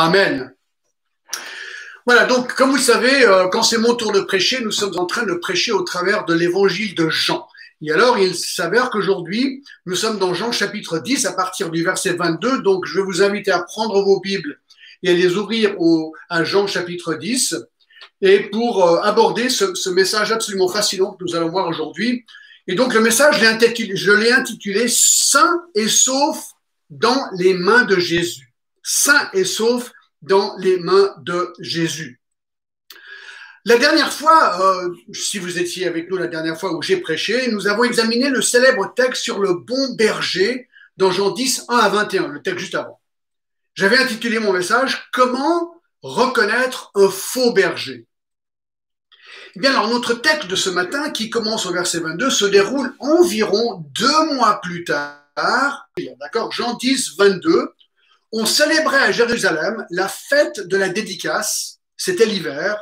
Amen. Voilà, donc comme vous le savez, quand c'est mon tour de prêcher, nous sommes en train de prêcher au travers de l'évangile de Jean. Et alors, il s'avère qu'aujourd'hui, nous sommes dans Jean chapitre 10 à partir du verset 22. Donc, je vais vous inviter à prendre vos Bibles et à les ouvrir à Jean chapitre 10. Et pour aborder ce message absolument fascinant que nous allons voir aujourd'hui. Et donc, le message, je l'ai intitulé « Saint et sauf dans les mains de Jésus ». Saint et sauf dans les mains de Jésus. La dernière fois, si vous étiez avec nous la dernière fois où j'ai prêché, nous avons examiné le célèbre texte sur le bon berger dans Jean 10, 1 à 21, le texte juste avant. J'avais intitulé mon message « Comment reconnaître un faux berger ?» Eh bien, alors, notre texte de ce matin, qui commence au verset 22, se déroule environ 2 mois plus tard, d'accord, Jean 10, 22, on célébrait à Jérusalem la fête de la dédicace, c'était l'hiver,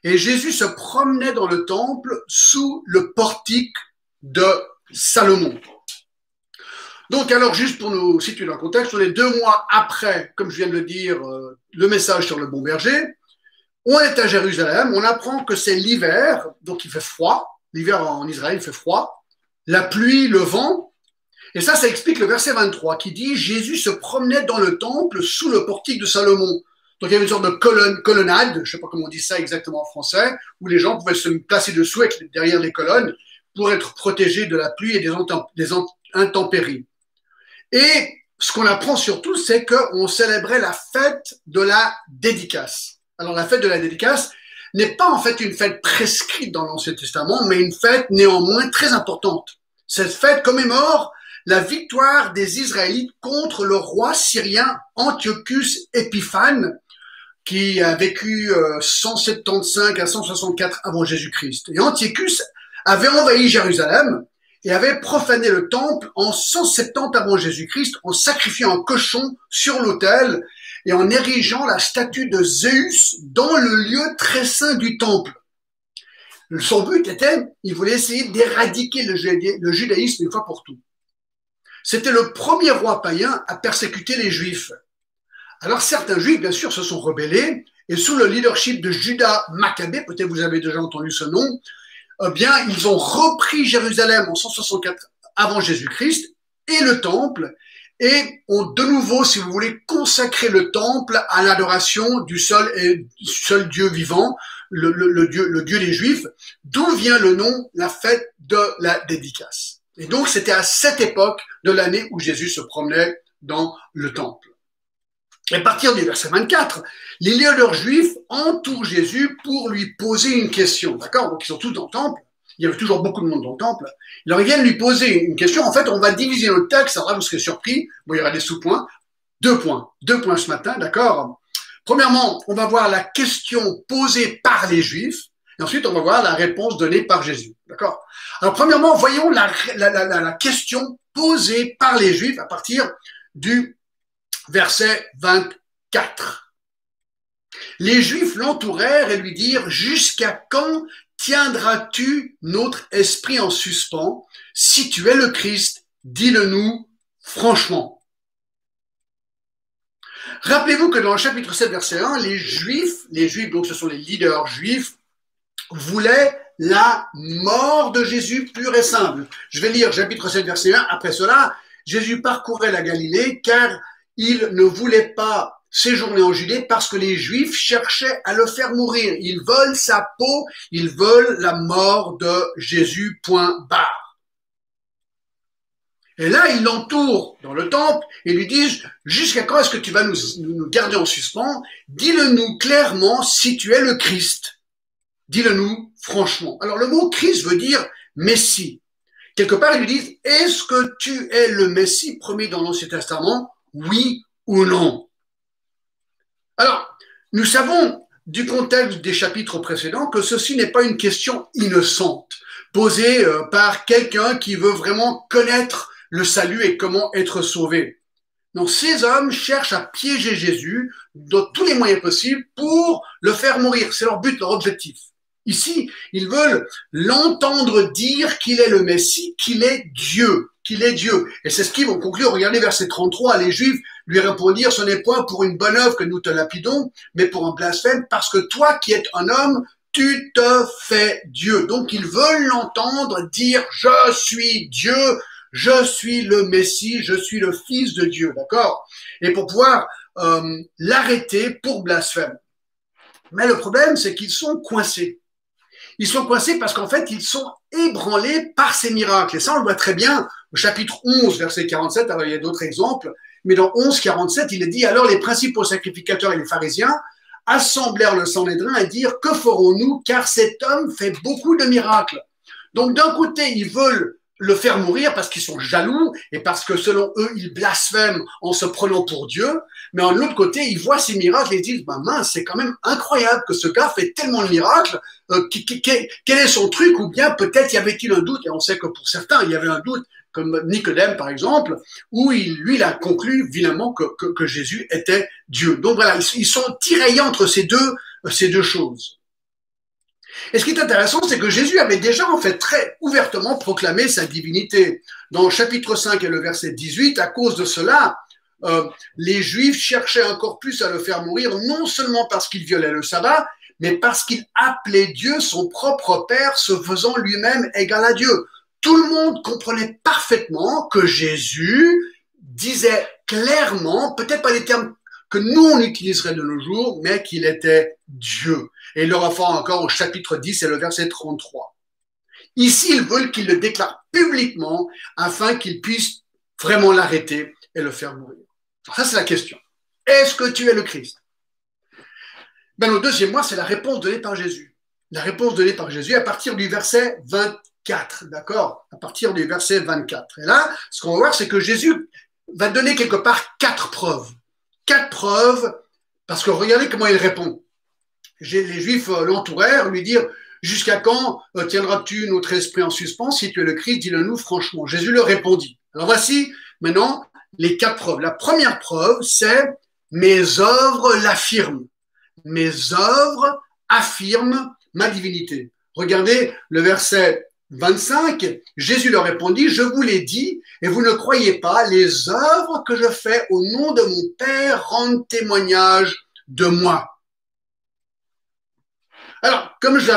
et Jésus se promenait dans le temple sous le portique de Salomon. Donc, alors, juste pour nous situer dans le contexte, on est 2 mois après, comme je viens de le dire, le message sur le bon berger. On est à Jérusalem, on apprend que c'est l'hiver, donc il fait froid. L'hiver en Israël, il fait froid. La pluie, le vent. Et ça explique le verset 23 qui dit « Jésus se promenait dans le temple sous le portique de Salomon ». Donc il y avait une sorte de colonnade, je ne sais pas comment on dit ça exactement en français, où les gens pouvaient se placer dessous, derrière les colonnes, pour être protégés de la pluie et des intempéries. Et ce qu'on apprend surtout, c'est qu'on célébrait la fête de la dédicace. Alors, la fête de la dédicace n'est pas en fait une fête prescrite dans l'Ancien Testament, mais une fête néanmoins très importante. Cette fête commémore la victoire des Israélites contre le roi syrien Antiochus Épiphane, qui a vécu 175 à 164 avant Jésus-Christ. Et Antiochus avait envahi Jérusalem et avait profané le temple en 170 avant Jésus-Christ en sacrifiant un cochon sur l'autel et en érigeant la statue de Zeus dans le lieu très saint du temple. Son but était, il voulait essayer d'éradiquer le judaïsme une fois pour toutes. C'était le premier roi païen à persécuter les Juifs. Alors certains Juifs, bien sûr, se sont rebellés et sous le leadership de Judas Maccabée, peut-être vous avez déjà entendu ce nom, eh bien, ils ont repris Jérusalem en 164 avant Jésus-Christ et le temple et ont de nouveau, si vous voulez, consacré le temple à l'adoration du seul Dieu vivant, le Dieu des Juifs, d'où vient le nom, la fête de la dédicace. Et donc, c'était à cette époque de l'année où Jésus se promenait dans le temple. Et à partir du verset 24, les leaders juifs entourent Jésus pour lui poser une question. D'accord? Donc, ils sont tous dans le temple. Il y avait toujours beaucoup de monde dans le temple. Alors, ils viennent lui poser une question. En fait, on va diviser le texte. Alors là, vous serez surpris. Bon, il y aura des sous-points. 2 points. 2 points ce matin, d'accord? Premièrement, on va voir la question posée par les Juifs. Et ensuite, on va voir la réponse donnée par Jésus. D'accord? Alors, premièrement, voyons la question posée par les Juifs à partir du verset 24. Les Juifs l'entourèrent et lui dirent « Jusqu'à quand tiendras-tu notre esprit en suspens? Si tu es le Christ, dis-le-nous franchement. » Rappelez-vous que dans le chapitre 7, verset 1, les Juifs, donc ce sont les leaders juifs, voulaient la mort de Jésus pure et simple. Je vais lire chapitre 7, verset 1. Après cela, Jésus parcourait la Galilée car il ne voulait pas séjourner en Judée parce que les Juifs cherchaient à le faire mourir. Ils veulent sa peau, ils veulent la mort de Jésus, point barre. Et là, ils l'entourent dans le temple et lui disent « Jusqu'à quand est-ce que tu vas nous garder en suspens? Dis-le-nous clairement si tu es le Christ. Dis-le-nous franchement. » Alors, le mot Christ veut dire Messie. Quelque part, ils lui disent « Est-ce que tu es le Messie promis dans l'Ancien Testament? Oui ou non? » Alors, nous savons du contexte des chapitres précédents que ceci n'est pas une question innocente, posée par quelqu'un qui veut vraiment connaître le salut et comment être sauvé. Donc, ces hommes cherchent à piéger Jésus de tous les moyens possibles pour le faire mourir. C'est leur but, leur objectif. Ici, ils veulent l'entendre dire qu'il est le Messie, qu'il est Dieu. Et c'est ce qu'ils vont conclure. Regardez verset 33, les Juifs lui répondirent, ce n'est point pour une bonne œuvre que nous te lapidons, mais pour un blasphème, parce que toi qui es un homme, tu te fais Dieu. Donc ils veulent l'entendre dire, je suis Dieu, je suis le Messie, je suis le Fils de Dieu, d'accord? Et pour pouvoir l'arrêter pour blasphème. Mais le problème, c'est qu'ils sont coincés. Ils sont coincés parce qu'en fait, ils sont ébranlés par ces miracles. Et ça, on le voit très bien au chapitre 11, verset 47. Alors, il y a d'autres exemples. Mais dans 11, 47, il est dit, alors les principaux sacrificateurs et les pharisiens assemblèrent le Sanhédrin et dirent, que ferons-nous? Car cet homme fait beaucoup de miracles. Donc, d'un côté, ils veulent le faire mourir parce qu'ils sont jaloux et parce que selon eux, ils blasphèment en se prenant pour Dieu. Mais en l'autre côté, ils voient ces miracles et ils disent, bah mince, c'est quand même incroyable que ce gars fait tellement de miracles. Quel est son truc? Ou bien peut-être y avait-il un doute, et on sait que pour certains, il y avait un doute, comme Nicodème par exemple, où lui, il a conclu vilement que Jésus était Dieu. Donc voilà, ils sont tiraillés entre ces deux choses. Et ce qui est intéressant, c'est que Jésus avait déjà en fait très ouvertement proclamé sa divinité. Dans le chapitre 5 et le verset 18, à cause de cela, les Juifs cherchaient encore plus à le faire mourir, non seulement parce qu'il violait le sabbat, mais parce qu'il appelait Dieu son propre Père, se faisant lui-même égal à Dieu. Tout le monde comprenait parfaitement que Jésus disait clairement, peut-être pas les termes que nous on utiliserait de nos jours, mais qu'il était Dieu. Et il le refait encore au chapitre 10 et le verset 33. Ici, ils veulent qu'il le déclare publiquement afin qu'ils puissent vraiment l'arrêter et le faire mourir. Alors ça, c'est la question. Est-ce que tu es le Christ? Le deuxième mois, c'est la réponse donnée par Jésus. La réponse donnée par Jésus à partir du verset 24, d'accord? À partir du verset 24. Et là, ce qu'on va voir, c'est que Jésus va donner quelque part 4 preuves. 4 preuves, parce que regardez comment il répond. Les Juifs l'entourèrent, lui dirent, jusqu'à quand tiendras-tu notre esprit en suspens? Si tu es le Christ, dis-le-nous franchement. Jésus leur répondit. Alors voici maintenant les 4 preuves. La première preuve, c'est mes œuvres l'affirment. Mes œuvres affirment ma divinité. Regardez le verset 25. Jésus leur répondit, je vous l'ai dit, et vous ne croyez pas, les œuvres que je fais au nom de mon Père rendent témoignage de moi. Alors, comme je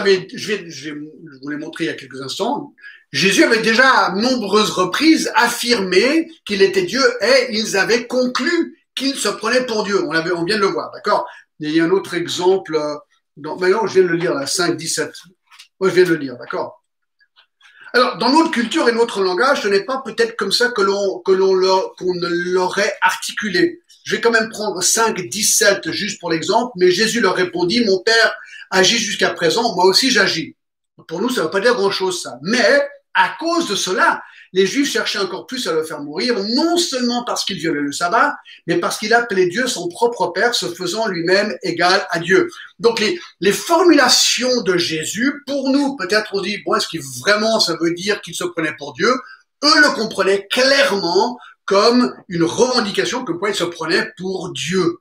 vous l'ai montré il y a quelques instants, Jésus avait déjà à nombreuses reprises affirmé qu'il était Dieu et ils avaient conclu qu'il se prenait pour Dieu. On vient de le voir, d'accord? Il y a un autre exemple, maintenant je viens de le lire, là, 5, 17. Moi, je viens de le lire, d'accord? Alors, dans notre culture et notre langage, ce n'est pas peut-être comme ça qu'on ne l'aurait articulé. Je vais quand même prendre 5, 17 juste pour l'exemple, mais Jésus leur répondit, mon Père agit jusqu'à présent, moi aussi j'agis. Pour nous, ça ne veut pas dire grand-chose, ça. Mais, à cause de cela, les Juifs cherchaient encore plus à le faire mourir, non seulement parce qu'il violait le sabbat, mais parce qu'il appelait Dieu son propre Père, se faisant lui-même égal à Dieu. Donc, les formulations de Jésus, pour nous, peut-être on dit, bon, est-ce que vraiment ça veut dire qu'il se prenait pour Dieu? Eux le comprenaient clairement comme une revendication que quoi il se prenait pour Dieu.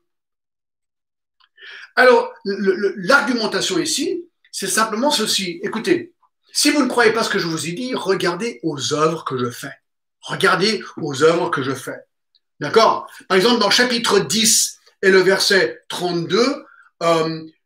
Alors, l'argumentation ici, c'est simplement ceci. Écoutez, si vous ne croyez pas ce que je vous ai dit, regardez aux œuvres que je fais. Regardez aux œuvres que je fais. D'accord? Par exemple, dans chapitre 10 et le verset 32,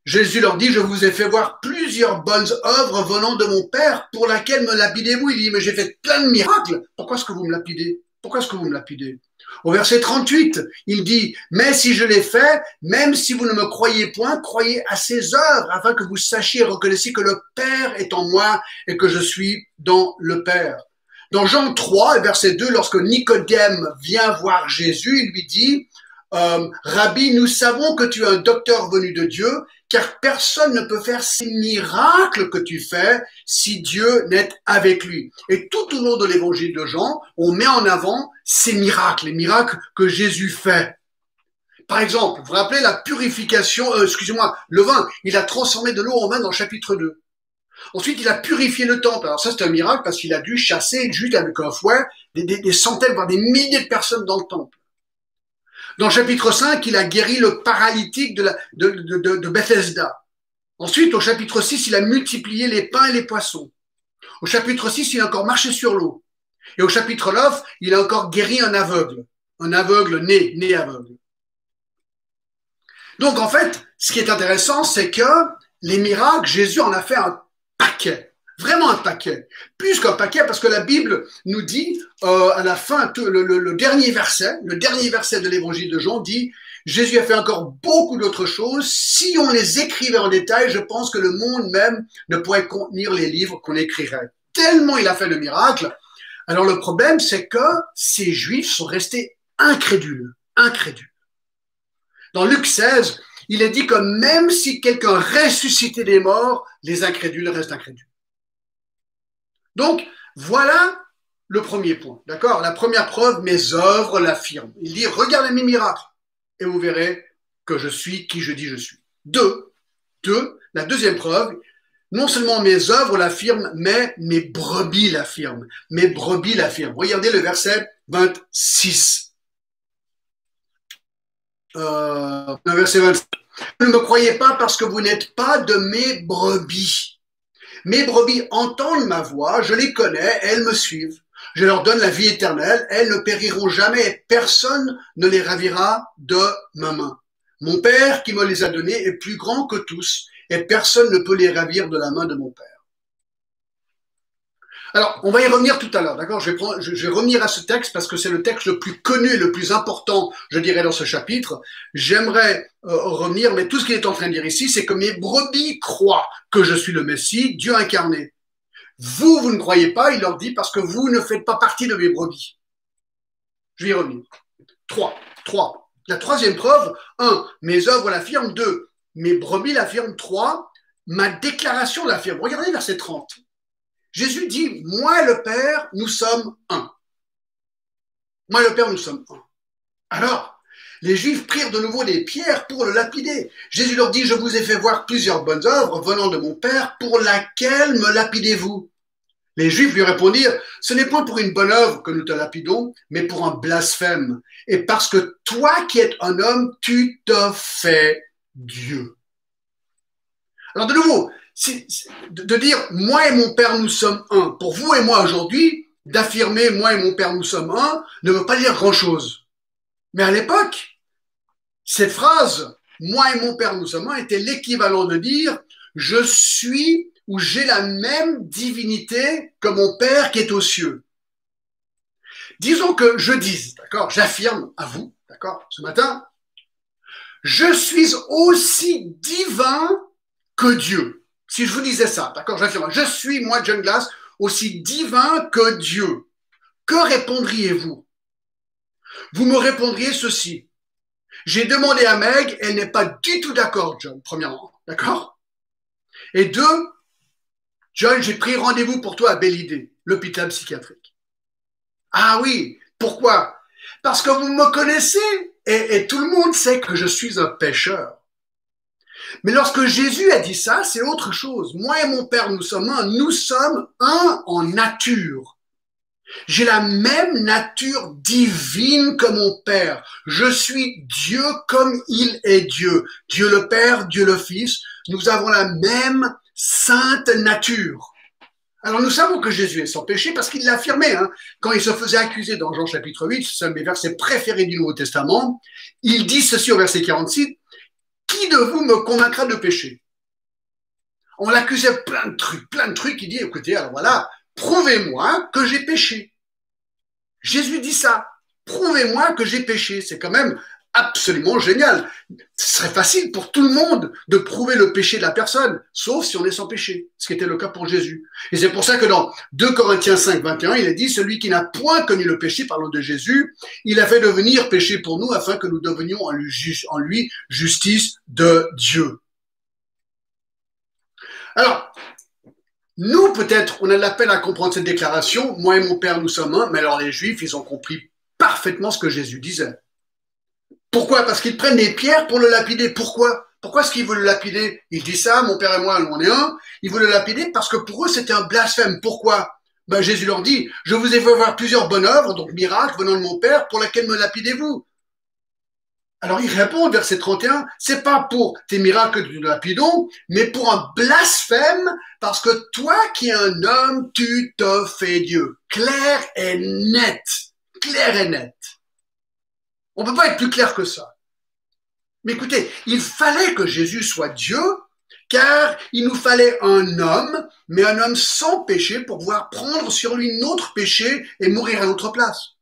Jésus leur dit, je vous ai fait voir plusieurs bonnes œuvres venant de mon Père, pour laquelle me lapidez-vous? Il dit, mais j'ai fait plein de miracles. Pourquoi est-ce que vous me lapidez? Pourquoi est-ce que vous me lapidez? Au verset 38, il dit, mais si je l'ai fait, même si vous ne me croyez point, croyez à ces œuvres, afin que vous sachiez et reconnaissiez que le Père est en moi et que je suis dans le Père. Dans Jean 3, verset 2, lorsque Nicodème vient voir Jésus, il lui dit, Rabbi, nous savons que tu es un docteur venu de Dieu, car personne ne peut faire ces miracles que tu fais si Dieu n'est avec lui. Et tout au long de l'évangile de Jean, on met en avant ces miracles, les miracles que Jésus fait. Par exemple, vous vous rappelez la purification, le vin, il a transformé de l'eau en vin dans le chapitre 2. Ensuite, il a purifié le temple. Alors ça, c'est un miracle parce qu'il a dû chasser juste avec un fouet des centaines, voire des milliers de personnes dans le temple. Dans le chapitre 5, il a guéri le paralytique de Bethesda. Ensuite, au chapitre 6, il a multiplié les pains et les poissons. Au chapitre 6, il a encore marché sur l'eau. Et au chapitre 9, il a encore guéri un aveugle né aveugle. Donc en fait, ce qui est intéressant, c'est que les miracles, Jésus en a fait un paquet, vraiment un paquet, plus qu'un paquet, parce que la Bible nous dit à la fin, le dernier verset de l'évangile de Jean dit, Jésus a fait encore beaucoup d'autres choses. Si on les écrivait en détail, je pense que le monde même ne pourrait contenir les livres qu'on écrirait. Tellement il a fait de miracles. Alors le problème, c'est que ces Juifs sont restés incrédules. Dans Luc 16, il est dit que même si quelqu'un ressuscitait des morts, les incrédules restent incrédules. Donc, voilà le premier point, d'accord? La première preuve, mes œuvres l'affirment. Il dit, regardez mes miracles, et vous verrez que je suis qui je dis je suis. Deux, la deuxième preuve, non seulement mes œuvres l'affirment, mais mes brebis l'affirment. Mes brebis l'affirment. Regardez le verset 26. Verset 26. Ne me croyez pas parce que vous n'êtes pas de mes brebis. Mes brebis entendent ma voix, je les connais, elles me suivent. Je leur donne la vie éternelle, elles ne périront jamais et personne ne les ravira de ma main. Mon Père qui me les a donnés est plus grand que tous et personne ne peut les ravir de la main de mon Père. Alors, on va y revenir tout à l'heure, d'accord? Je vais revenir à ce texte parce que c'est le texte le plus connu et le plus important, je dirais, dans ce chapitre. J'aimerais revenir, mais tout ce qu'il est en train de dire ici, c'est que mes brebis croient que je suis le Messie, Dieu incarné. Vous ne croyez pas, il leur dit, parce que vous ne faites pas partie de mes brebis. Je vais y revenir. 3. La troisième preuve, 1. Mes œuvres l'affirment. 2. Mes brebis l'affirment. 3. Ma déclaration l'affirme. Regardez verset 30. Jésus dit, moi et le Père, nous sommes un. Moi et le Père, nous sommes un. Alors, les Juifs prirent de nouveau des pierres pour le lapider. Jésus leur dit, je vous ai fait voir plusieurs bonnes œuvres venant de mon Père, pour laquelle me lapidez-vous? Les Juifs lui répondirent, ce n'est point pour une bonne œuvre que nous te lapidons, mais pour un blasphème. Et parce que toi qui es un homme, tu te fais Dieu. Alors de nouveau, de dire moi et mon Père nous sommes un, pour vous et moi aujourd'hui, d'affirmer moi et mon Père nous sommes un, ne veut pas dire grand-chose. Mais à l'époque, cette phrase moi et mon Père nous sommes un était l'équivalent de dire je suis ou j'ai la même divinité que mon Père qui est aux cieux. Disons que je dise, d'accord, j'affirme à vous, d'accord, ce matin, je suis aussi divin que Dieu. Si je vous disais ça, d'accord, j'affirme, je suis, moi, John Glass, aussi divin que Dieu. Que répondriez-vous? Vous me répondriez ceci. J'ai demandé à Meg, elle n'est pas du tout d'accord, John, premièrement, d'accord? Et 2, John, j'ai pris rendez-vous pour toi à Belle-Idée, l'hôpital psychiatrique. Ah oui, pourquoi? Parce que vous me connaissez et tout le monde sait que je suis un pécheur. Mais lorsque Jésus a dit ça, c'est autre chose. Moi et mon Père, nous sommes un en nature. J'ai la même nature divine que mon Père. Je suis Dieu comme il est Dieu. Dieu le Père, Dieu le Fils. Nous avons la même sainte nature. Alors nous savons que Jésus est sans péché parce qu'il l'affirmait. Quand il se faisait accuser dans Jean chapitre 8, c'est un de mes versets préférés du Nouveau Testament, il dit ceci au verset 46, qui de vous me convaincra de péché? On l'accusait plein de trucs, il dit, écoutez, alors voilà, prouvez-moi que j'ai péché. Jésus dit ça, prouvez-moi que j'ai péché. C'est quand même absolument génial. Ce serait facile pour tout le monde de prouver le péché de la personne, sauf si on est sans péché, ce qui était le cas pour Jésus. Et c'est pour ça que dans 2 Corinthiens 5, 21, il est dit, celui qui n'a point connu le péché, parlons de Jésus, il a fait devenir péché pour nous afin que nous devenions en lui justice de Dieu. Alors, nous, peut-être, on a de la peine à comprendre cette déclaration, moi et mon Père, nous sommes un, mais alors les Juifs, ils ont compris parfaitement ce que Jésus disait. Pourquoi? Parce qu'ils prennent des pierres pour le lapider. Pourquoi? Pourquoi est-ce qu'ils veulent le lapider? Il dit ça, mon Père et moi, on est un. Ils veulent le lapider parce que pour eux, c'était un blasphème. Pourquoi? Ben, Jésus leur dit, je vous ai fait voir plusieurs bonnes œuvres, donc miracles venant de mon Père, pour lesquels me lapidez-vous? Alors ils répondent, verset 31, c'est pas pour tes miracles que nous lapidons, mais pour un blasphème, parce que toi qui es un homme, tu te fais Dieu. Clair et net. Clair et net. On ne peut pas être plus clair que ça. Mais écoutez, il fallait que Jésus soit Dieu, car il nous fallait un homme, mais un homme sans péché pour pouvoir prendre sur lui notre péché et mourir à notre place.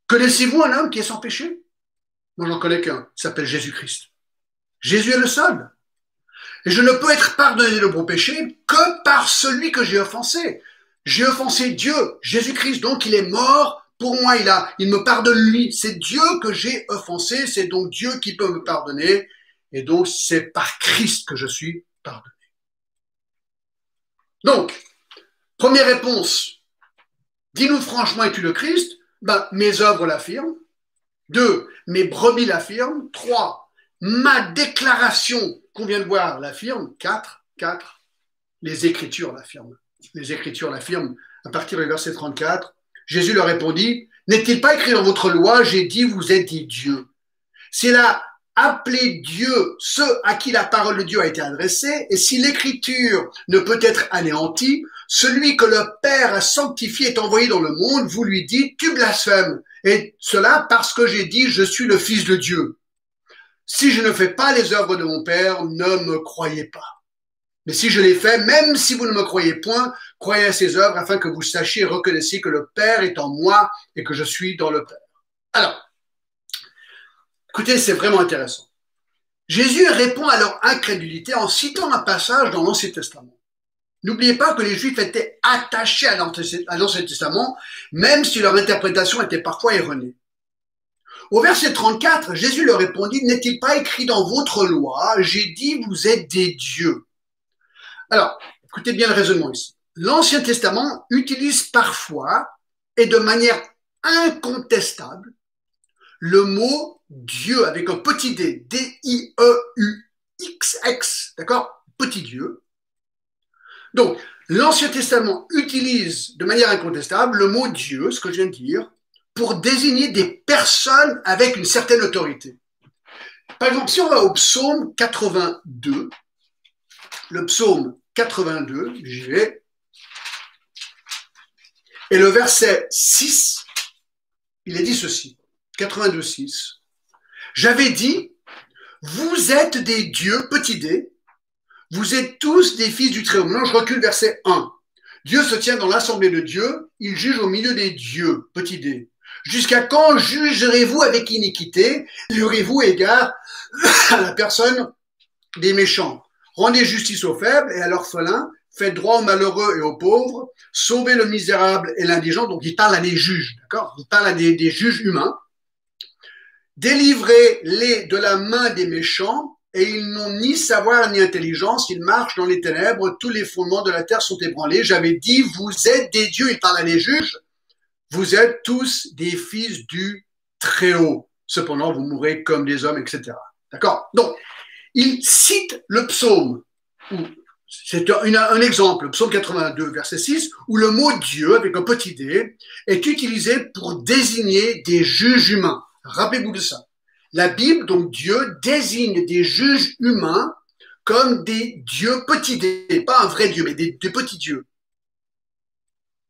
Connaissez-vous un homme qui est sans péché? Moi, j'en connais qu'un, il s'appelle Jésus-Christ. Jésus est le seul. Et je ne peux être pardonné de mon péché que par celui que j'ai offensé. J'ai offensé Dieu, Jésus-Christ, donc il est mort pour moi, il me pardonne lui. C'est Dieu que j'ai offensé, c'est donc Dieu qui peut me pardonner. Et donc, c'est par Christ que je suis pardonné. Donc, première réponse, dis-nous franchement, es-tu le Christ? Ben, mes œuvres l'affirment. 2, mes brebis l'affirment. 3, ma déclaration qu'on vient de voir l'affirme. 4, les Écritures l'affirment. Les Écritures l'affirment. À partir du verset 34, Jésus leur répondit, n'est-il pas écrit dans votre loi, j'ai dit, vous êtes des dieux. C'est là, appeler Dieu ceux à qui la parole de Dieu a été adressée, et si l'écriture ne peut être anéantie, celui que le Père a sanctifié est envoyé dans le monde, vous lui dites, tu blasphèmes. Et cela parce que j'ai dit, je suis le Fils de Dieu. Si je ne fais pas les œuvres de mon Père, ne me croyez pas. Mais si je les fais, même si vous ne me croyez point, croyez à ces œuvres afin que vous sachiez et reconnaissiez que le Père est en moi et que je suis dans le Père. Alors, écoutez, c'est vraiment intéressant. Jésus répond à leur incrédulité en citant un passage dans l'Ancien Testament. N'oubliez pas que les Juifs étaient attachés à l'Ancien Testament, même si leur interprétation était parfois erronée. Au verset 34, Jésus leur répondit, n'est-il pas écrit dans votre loi, j'ai dit, vous êtes des dieux. Alors, écoutez bien le raisonnement ici. L'Ancien Testament utilise parfois et de manière incontestable le mot Dieu avec un petit d, D-I-E-U-X-X, d'accord? Petit Dieu. Donc, l'Ancien Testament utilise de manière incontestable le mot Dieu, ce que je viens de dire, pour désigner des personnes avec une certaine autorité. Par exemple, si on va au psaume 82, le psaume 82, j'y vais, et le verset 6, il est dit ceci, 82, 6. J'avais dit, vous êtes des dieux, petit d, vous êtes tous des fils du Très-Haut. Maintenant, je recule verset 1. Dieu se tient dans l'assemblée de Dieu, il juge au milieu des dieux, petit d. Jusqu'à quand jugerez-vous avec iniquité? Aurez-vous égard à la personne des méchants? Rendez justice aux faibles et à l'orphelin, faites droit aux malheureux et aux pauvres, sauvez le misérable et l'indigent. Donc, il parle à des juges, d'accord? Il parle à des juges humains. Délivrez-les de la main des méchants, et ils n'ont ni savoir ni intelligence, ils marchent dans les ténèbres, tous les fondements de la terre sont ébranlés. J'avais dit, vous êtes des dieux, il parle à des juges, vous êtes tous des fils du Très-Haut. Cependant, vous mourrez comme des hommes, etc. D'accord? Donc, il cite le psaume, c'est un exemple, le psaume 82, verset 6, où le mot Dieu, avec un petit d, est utilisé pour désigner des juges humains. Rappelez-vous de ça. La Bible, donc Dieu, désigne des juges humains comme des dieux petits d, pas un vrai Dieu, mais des petits dieux.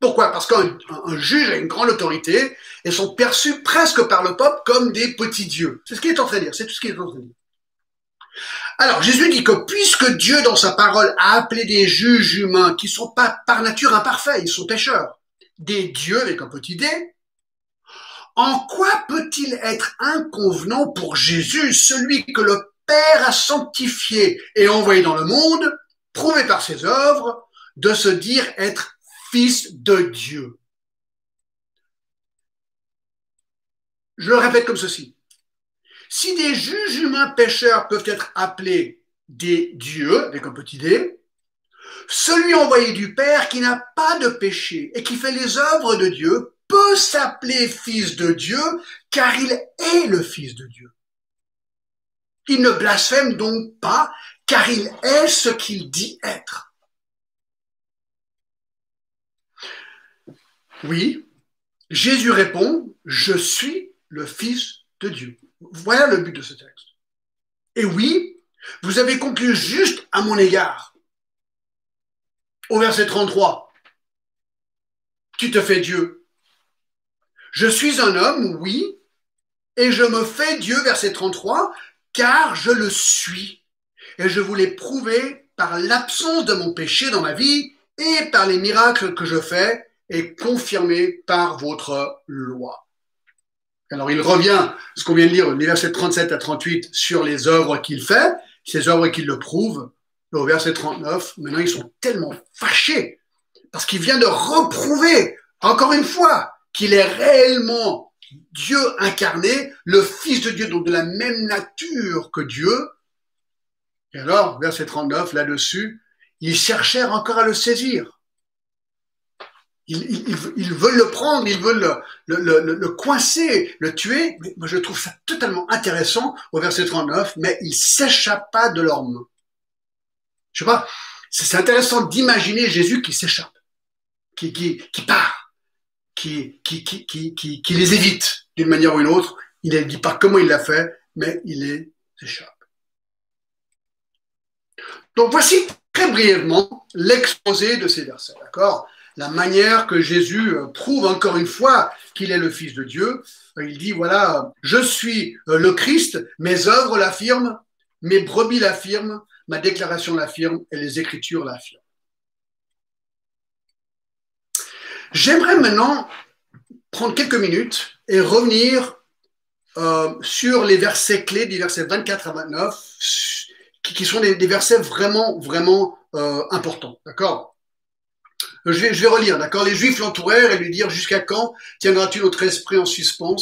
Pourquoi? Parce qu'un juge a une grande autorité et sont perçus presque par le peuple comme des petits dieux. C'est ce qu'il est en train de dire, c'est tout ce qu'il est en train de dire. Alors, Jésus dit que puisque Dieu, dans sa parole, a appelé des juges humains qui sont pas par nature imparfaits, ils sont pécheurs, des dieux avec un petit d, en quoi peut-il être inconvenant pour Jésus, celui que le Père a sanctifié et envoyé dans le monde, prouvé par ses œuvres, de se dire être fils de Dieu? Je le répète comme ceci. Si des juges humains pécheurs peuvent être appelés des dieux, avec un petit d, celui envoyé du Père qui n'a pas de péché et qui fait les œuvres de Dieu peut s'appeler fils de Dieu car il est le fils de Dieu. Il ne blasphème donc pas car il est ce qu'il dit être. Oui, Jésus répond, je suis le fils de Dieu. Voilà le but de ce texte. Et oui, vous avez conclu juste à mon égard. Au verset 33, tu te fais Dieu. Je suis un homme, oui, et je me fais Dieu, verset 33, car je le suis. Et je vous l'ai prouvé par l'absence de mon péché dans ma vie et par les miracles que je fais et confirmés par votre loi. Alors il revient, ce qu'on vient de lire, les versets 37 à 38, sur les œuvres qu'il fait, ces œuvres qui le prouvent. Au verset 39, maintenant ils sont tellement fâchés parce qu'il vient de reprouver, encore une fois, qu'il est réellement Dieu incarné, le Fils de Dieu, donc de la même nature que Dieu. Et alors, verset 39, là-dessus, ils cherchèrent encore à le saisir. Ils veulent le prendre, ils veulent le coincer, le tuer. Mais moi, je trouve ça totalement intéressant au verset 39, mais il s'échappe pas de leurs mains. Je sais pas, c'est intéressant d'imaginer Jésus qui s'échappe, qui part, qui les évite d'une manière ou une autre. Il ne dit pas comment il l'a fait, mais il les échappe. Donc voici très brièvement l'exposé de ces versets, d'accord? La manière que Jésus prouve encore une fois qu'il est le Fils de Dieu. Il dit, voilà, je suis le Christ, mes œuvres l'affirment, mes brebis l'affirment, ma déclaration l'affirme et les Écritures l'affirment. J'aimerais maintenant prendre quelques minutes et revenir sur les versets clés, des versets 24 à 29, qui sont des versets vraiment, vraiment importants, d'accord? Je vais relire, d'accord? Les Juifs l'entourèrent et lui dirent, jusqu'à quand tiendras-tu notre esprit en suspens,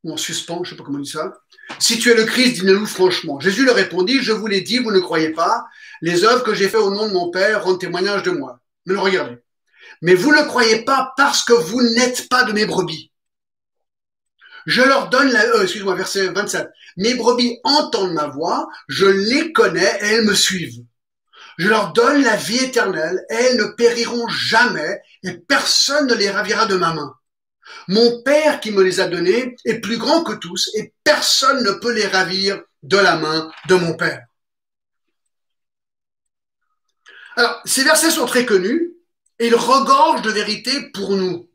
ou en suspens, je ne sais pas comment on dit ça. Si tu es le Christ, dis-le-nous franchement. Jésus leur répondit, je vous l'ai dit, vous ne croyez pas. Les œuvres que j'ai faites au nom de mon Père rendent témoignage de moi. Mais regardez. Mais vous ne croyez pas parce que vous n'êtes pas de mes brebis. Je leur donne excuse-moi, verset 27. Mes brebis entendent ma voix, je les connais et elles me suivent. Je leur donne la vie éternelle et elles ne périront jamais et personne ne les ravira de ma main. Mon Père qui me les a donnés est plus grand que tous et personne ne peut les ravir de la main de mon Père. Alors, ces versets sont très connus et ils regorgent de vérité pour nous.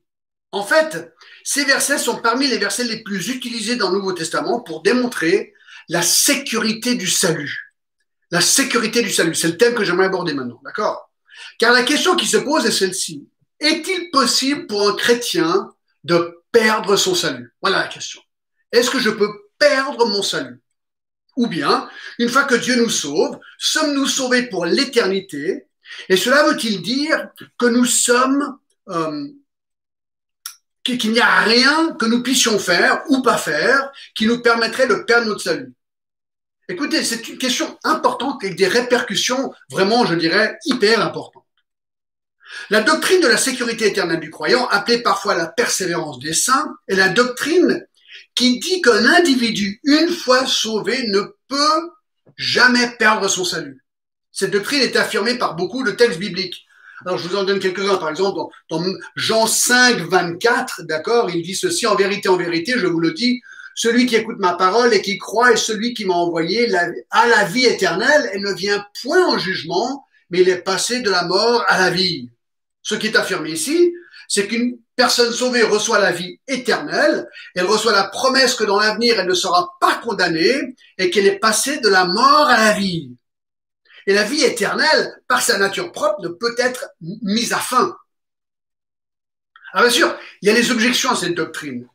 En fait, ces versets sont parmi les versets les plus utilisés dans le Nouveau Testament pour démontrer la sécurité du salut. La sécurité du salut, c'est le thème que j'aimerais aborder maintenant, d'accord? Car la question qui se pose est celle-ci. Est-il possible pour un chrétien de perdre son salut? Voilà la question. Est-ce que je peux perdre mon salut? Ou bien, une fois que Dieu nous sauve, sommes-nous sauvés pour l'éternité? Et cela veut-il dire que nous sommes, qu'il n'y a rien que nous puissions faire ou pas faire qui nous permettrait de perdre notre salut? Écoutez, c'est une question importante avec des répercussions vraiment, je dirais, hyper importantes. La doctrine de la sécurité éternelle du croyant, appelée parfois la persévérance des saints, est la doctrine qui dit qu'un individu, une fois sauvé, ne peut jamais perdre son salut. Cette doctrine est affirmée par beaucoup de textes bibliques. Alors, je vous en donne quelques-uns. Par exemple, dans Jean 5, 24, d'accord, il dit ceci, en vérité, je vous le dis, celui qui écoute ma parole et qui croit est celui qui m'a envoyé à la vie éternelle et ne vient point en jugement, mais il est passé de la mort à la vie. Ce qui est affirmé ici, c'est qu'une personne sauvée reçoit la vie éternelle, elle reçoit la promesse que dans l'avenir, elle ne sera pas condamnée et qu'elle est passée de la mort à la vie. Et la vie éternelle, par sa nature propre, ne peut être mise à fin. Alors bien sûr, il y a les objections à cette doctrine.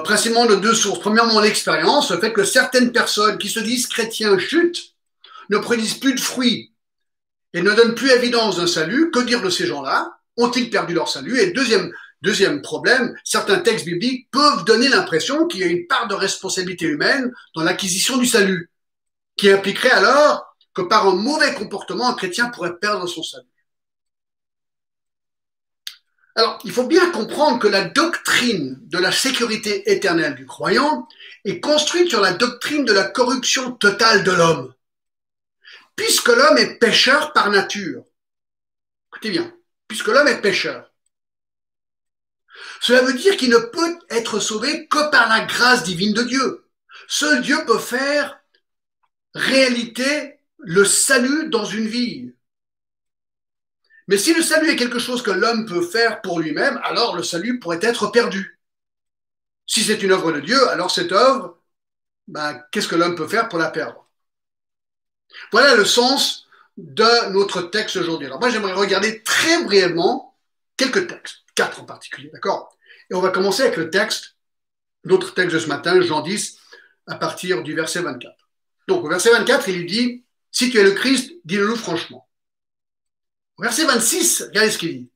Principalement de deux sources. Premièrement, l'expérience, le fait que certaines personnes qui se disent chrétiens chutent, ne produisent plus de fruits et ne donnent plus évidence d'un salut. Que dire de ces gens-là? Ont-ils perdu leur salut? Et deuxième problème, certains textes bibliques peuvent donner l'impression qu'il y a une part de responsabilité humaine dans l'acquisition du salut, qui impliquerait alors que par un mauvais comportement, un chrétien pourrait perdre son salut. Alors, il faut bien comprendre que la doctrine de la sécurité éternelle du croyant est construite sur la doctrine de la corruption totale de l'homme. Puisque l'homme est pécheur par nature. Écoutez bien, puisque l'homme est pécheur. Cela veut dire qu'il ne peut être sauvé que par la grâce divine de Dieu. Seul Dieu peut faire réalité le salut dans une vie. Mais si le salut est quelque chose que l'homme peut faire pour lui-même, alors le salut pourrait être perdu. Si c'est une œuvre de Dieu, alors cette œuvre, ben, qu'est-ce que l'homme peut faire pour la perdre? Voilà le sens de notre texte aujourd'hui. Alors moi, j'aimerais regarder très brièvement quelques textes, 4 en particulier, d'accord? Et on va commencer avec le texte, notre texte de ce matin, Jean 10, à partir du verset 24. Donc au verset 24, il lui dit, si tu es le Christ, dis-le-nous franchement. Au verset 26, regardez ce qu'il dit.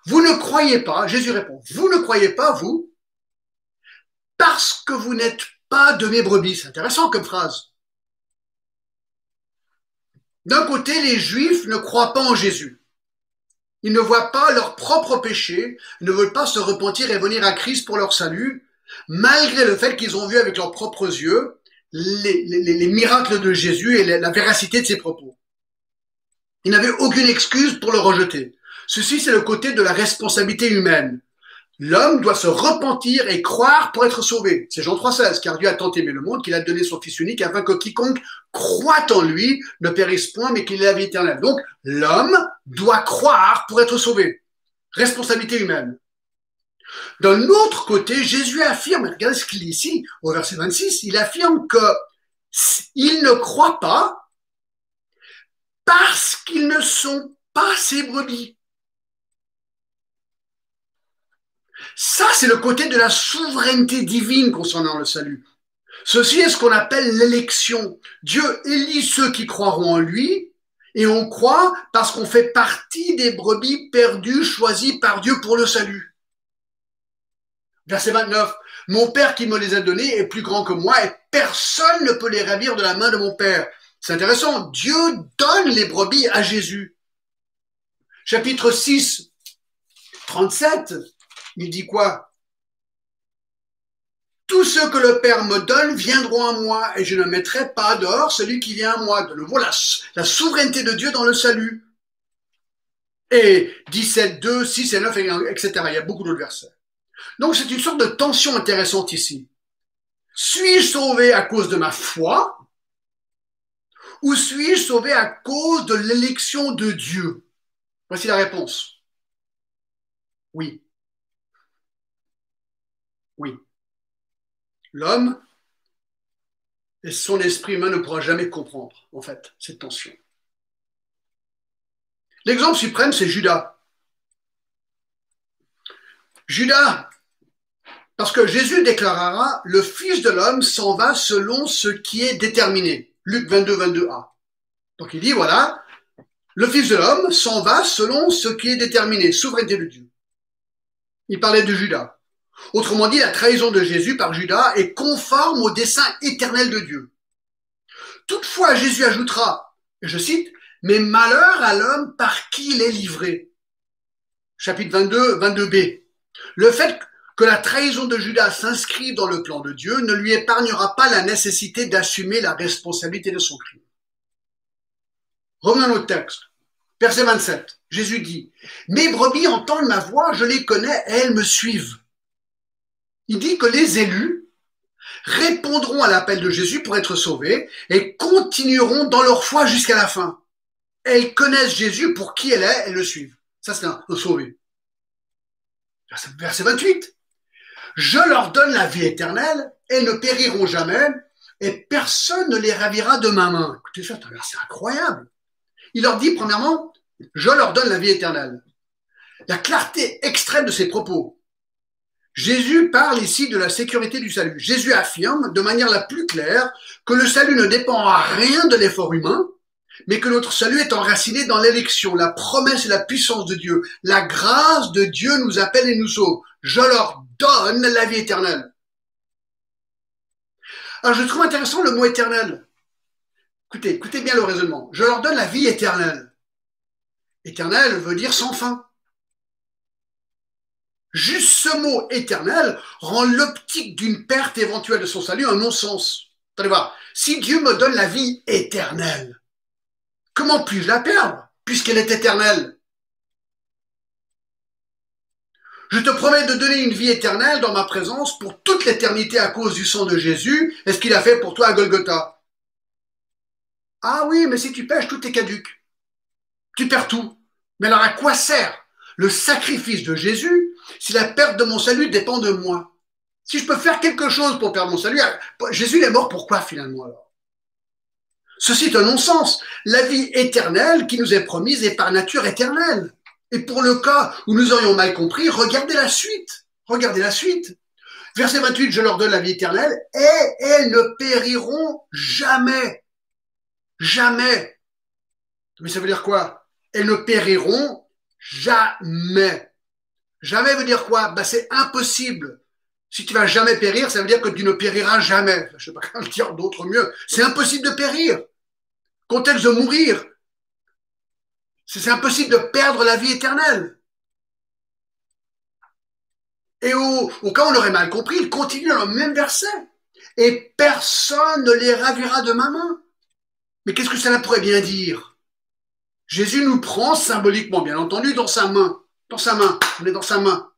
Vous ne croyez pas, Jésus répond, vous ne croyez pas, vous, parce que vous n'êtes pas de mes brebis. C'est intéressant comme phrase. D'un côté, les Juifs ne croient pas en Jésus. Ils ne voient pas leur propre péché, ne veulent pas se repentir et venir à Christ pour leur salut, malgré le fait qu'ils ont vu avec leurs propres yeux les miracles de Jésus et la véracité de ses propos. Ils n'avaient aucune excuse pour le rejeter. Ceci, c'est le côté de la responsabilité humaine. L'homme doit se repentir et croire pour être sauvé. C'est Jean 3,16, car Dieu a tant aimé le monde qu'il a donné son Fils unique afin que quiconque croit en lui ne périsse point, mais qu'il ait la vie éternelle. Donc, l'homme doit croire pour être sauvé. Responsabilité humaine. D'un autre côté, Jésus affirme, regardez ce qu'il dit ici, au verset 26, il affirme que il ne croit pas parce qu'ils ne sont pas ses brebis. Ça, c'est le côté de la souveraineté divine concernant le salut. Ceci est ce qu'on appelle l'élection. Dieu élit ceux qui croiront en lui, et on croit parce qu'on fait partie des brebis perdues choisies par Dieu pour le salut. Verset 29. Mon Père qui me les a donnés est plus grand que moi, et personne ne peut les ravir de la main de mon Père. C'est intéressant. Dieu donne les brebis à Jésus. Chapitre 6, 37. Il dit quoi? Tous ceux que le Père me donne viendront à moi et je ne mettrai pas dehors celui qui vient à moi. De nouveau, la souveraineté de Dieu dans le salut. Et 17, 2, 6 et 9, etc. Il y a beaucoup d'autres versets. Donc c'est une sorte de tension intéressante ici. Suis-je sauvé à cause de ma foi ou suis-je sauvé à cause de l'élection de Dieu? Voici la réponse. Oui. Oui. L'homme et son esprit humain ne pourra jamais comprendre, en fait, cette tension. L'exemple suprême, c'est Judas. Judas, parce que Jésus déclarera, le Fils de l'homme s'en va selon ce qui est déterminé. Luc 22, 22a. Donc il dit, voilà, le Fils de l'homme s'en va selon ce qui est déterminé, souveraineté de Dieu. Il parlait de Judas. Autrement dit, la trahison de Jésus par Judas est conforme au dessein éternel de Dieu. Toutefois, Jésus ajoutera, et je cite, « Mais malheur à l'homme par qui il est livré. » Chapitre 22, 22b. Le fait que la trahison de Judas s'inscrive dans le plan de Dieu ne lui épargnera pas la nécessité d'assumer la responsabilité de son crime. Revenons à notre texte. Verset 27. Jésus dit, « Mes brebis entendent ma voix, je les connais et elles me suivent. » Il dit que les élus répondront à l'appel de Jésus pour être sauvés et continueront dans leur foi jusqu'à la fin. Elles connaissent Jésus pour qui elle est et le suivent. Ça, c'est un sauvé. Verset 28. Je leur donne la vie éternelle, elles ne périront jamais et personne ne les ravira de ma main. Écoutez ça, c'est un verset incroyable. Il leur dit, premièrement, je leur donne la vie éternelle. La clarté extrême de ses propos. Jésus parle ici de la sécurité du salut. Jésus affirme de manière la plus claire que le salut ne dépend à rien de l'effort humain, mais que notre salut est enraciné dans l'élection, la promesse et la puissance de Dieu. La grâce de Dieu nous appelle et nous sauve. Je leur donne la vie éternelle. Alors je trouve intéressant le mot éternel. Écoutez bien le raisonnement. Je leur donne la vie éternelle. Éternel veut dire sans fin. Juste ce mot éternel rend l'optique d'une perte éventuelle de son salut un non-sens. Allez voir, si Dieu me donne la vie éternelle, comment puis-je la perdre puisqu'elle est éternelle? Je te promets de donner une vie éternelle dans ma présence pour toute l'éternité à cause du sang de Jésus et ce qu'il a fait pour toi à Golgotha. Ah oui, mais si tu pêches, tout est caduque. Tu perds tout. Mais alors à quoi sert le sacrifice de Jésus si la perte de mon salut dépend de moi? Si je peux faire quelque chose pour perdre mon salut, Jésus est mort pourquoi finalement alors? Ceci est un non-sens. La vie éternelle qui nous est promise est par nature éternelle. Et pour le cas où nous aurions mal compris, regardez la suite. Regardez la suite. Verset 28, je leur donne la vie éternelle et elles ne périront jamais. Jamais. Mais ça veut dire quoi? Elles ne périront jamais. Jamais veut dire quoi? Ben, c'est impossible. Si tu vas jamais périr, ça veut dire que tu ne périras jamais. Je sais pas comment le dire d'autre mieux. C'est impossible de périr. Contexte de mourir. C'est impossible de perdre la vie éternelle. Et au cas où on aurait mal compris, il continue dans le même verset. Et personne ne les ravira de ma main. Mais qu'est-ce que cela pourrait bien dire? Jésus nous prend symboliquement, bien entendu, dans sa main. Dans sa main. On est dans sa main.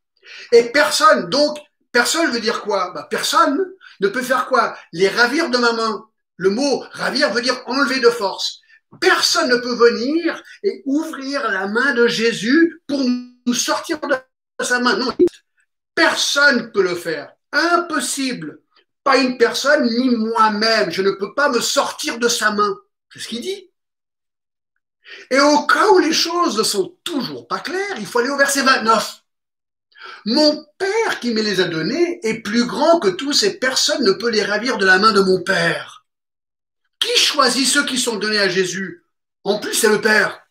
Et personne, donc, personne veut dire quoi? Ben, personne ne peut faire quoi? Les ravir de ma main. Le mot ravir veut dire enlever de force. Personne ne peut venir et ouvrir la main de Jésus pour nous sortir de sa main. Non, personne ne peut le faire. Impossible. Pas une personne, ni moi-même. Je ne peux pas me sortir de sa main. C'est ce qu'il dit. Et au cas où les choses ne sont toujours pas claires, il faut aller au verset 29. Mon Père qui me les a donnés est plus grand que tous et personne ne peut les ravir de la main de mon Père. Qui choisit ceux qui sont donnés à Jésus? En plus, c'est le Père.